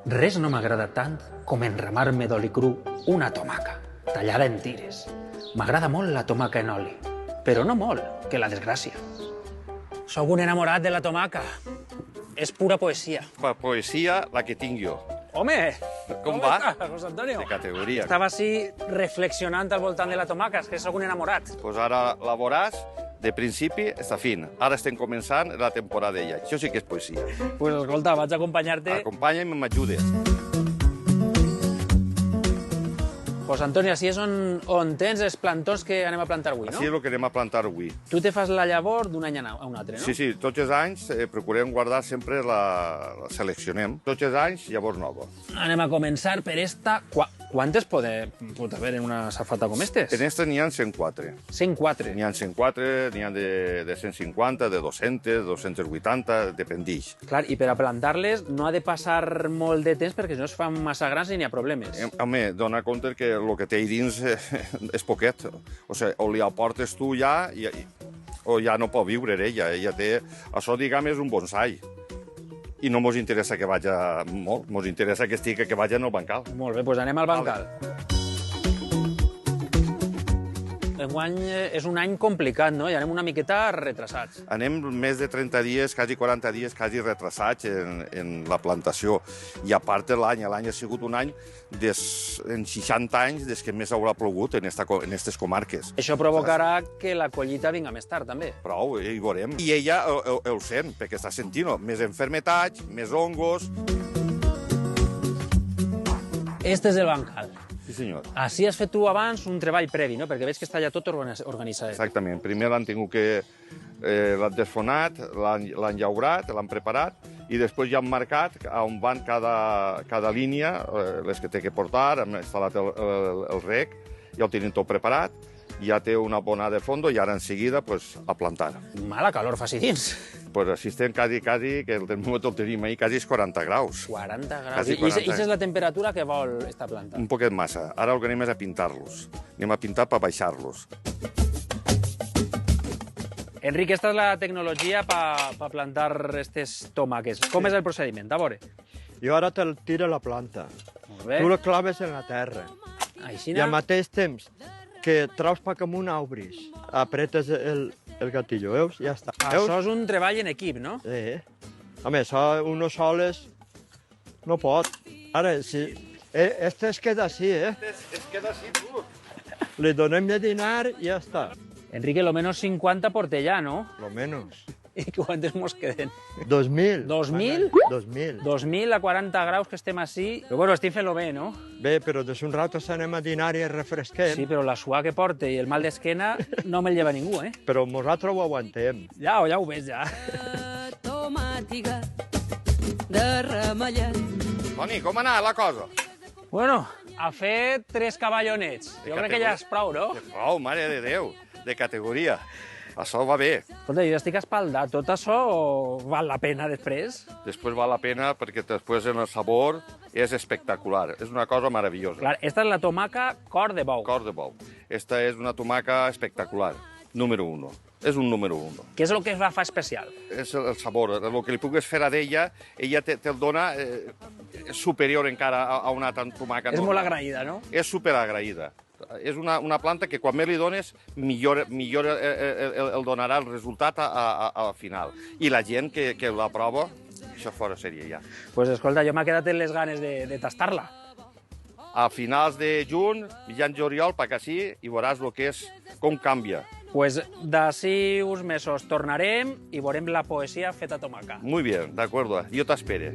Res no m'agrada tant com enramar-me d'oli cru una tomaca, tallada en tires. M'agrada molt la tomaca en oli, però no molt, que la desgràcia. Sóc un enamorat de la tomaca. És pura poesia. La poesia, la que tinc jo. Home! Com va? Estàs, José Antonio? De categoria. Estava així reflexionant al voltant de la tomaca, és que sóc un enamorat. Pues ara la veuràs de principi a fin. Ara estem començant la temporada ja. Això sí que és poesia. Pues escolta, vaig a acompanyar-te. Acompanya'm i m'ajudes. José Antonio, així és on tens els plantons que anem a plantar avui, no? Així és el que anem a plantar avui. Tu te fas la llavor d'un any a un altre, no? Sí, sí, tots els anys procurem guardar sempre la seleccionem. Tots els anys, llavors nova. Anem a començar per esta. Quantes pot haver en una safata com estes? En esta n'hi ha 104. 104. N'hi ha 104, n'hi ha de 150, de 200, 280, dependix. Clar, i per a plantar-les no ha de passar molt de temps perquè si no es fan massa grans i n'hi ha problemes. Home, dona compte que el que té ahí dins és poquet. O sigui, o li aportes tu ja, o ja no pot viure ella. Ella té... Això, diguem, és un bonsai. I no mos interessa que vagi molt, mos interessa que vagi en el bancal. Molt bé, doncs anem al bancal. Enguany és un any complicat, no? I anem una miqueta retrasats. Anem més de 30 dies, quasi 40 dies, quasi retrasats en la plantació. I a part de l'any ha sigut un any en 60 anys des que més haurà plogut en aquestes comarques. Això provocarà que la collita vinga més tard, també. Prou, hi veurem. I ella el sent, perquè està sentint-ho. Més enfermetats, més hongos... Este és el bancal. Sí, senyor. Així has fet tu abans un treball previ, no? Perquè veig que està ja tot organitzat. Exactament. Primer l'han tingut que... l'han desfonat, l'han llaurat, l'han preparat, i després ja han marcat on van cada línia, les que té que portar, hem instal·lat el rec, ja ho tenen tot preparat, ja té una bona de fondo i ara en seguida a plantar. Mala calor fa dins. Pues així estem quasi, que el termòmetre el tenim ahir, quasi 40 graus. 40 graus. I aquesta és la temperatura que vol esta planta? Un poquet massa. Ara el que anem és a pintar-los. Anem a pintar per baixar-los. Enric, esta és la tecnologia per plantar aquestes tomaques. Com és el procediment? A veure. Jo ara te'l tiro a la planta. Molt bé. Tu el claves en la terra. Així I al mateix temps que traus pa com un obris, apretes el gatillo, veus? Ja està. Això és un treball en equip, no? Sí. Home, això uno soles no pot. Ara, si... Este es queda així, Es queda així, tu. Li donem de dinar i ja està. Enrique, lo menos 50 porte ja, no? Lo menos. I quantes mos queden? 2.000. 2.000? 2.000. 2.000 a 40 graus que estem així. Però bueno, estic fent-lo bé, no? Bé, però des un rato anem a dinar i refresquem. Sí, però la suar que porte i el mal d'esquena no me'l lleva ningú, eh? Però nosaltres ho aguantem. Ja ho veig, ja. Tomàtica de ramellat. Toni, com ha anat la cosa? Bueno, ha fet 3 cavallonets. Jo crec que ja és prou, no? Prou, mare de Déu, de categoria. Això va bé. Escolta, jo estic espaldat. Tot això val la pena després? Després val la pena perquè després en el sabor és espectacular. És una cosa meravellosa. Clar, esta és la tomaca cor de bou. Cor de bou. Esta és una tomaca espectacular. Número 1. És un número 1. Què és el que la fa especial? És el sabor. El que li pugues fer a ella te'l dona superior encara a una tomaca normal. És molt agraïda, no? És superagraïda. És una planta que quan més li dones, millor el donarà el resultat al final. I la gent que la prova, això fora seria ja. Pues escolta, jo m'ha quedat en les ganes de tastar-la. A finals de juny, mitjan juliol, pa que sí, i veuràs el que és, com canvia. Pues d'ací uns mesos tornarem i veurem la poesia feta a tomaca. Muy bien, de acuerdo. Yo te espero.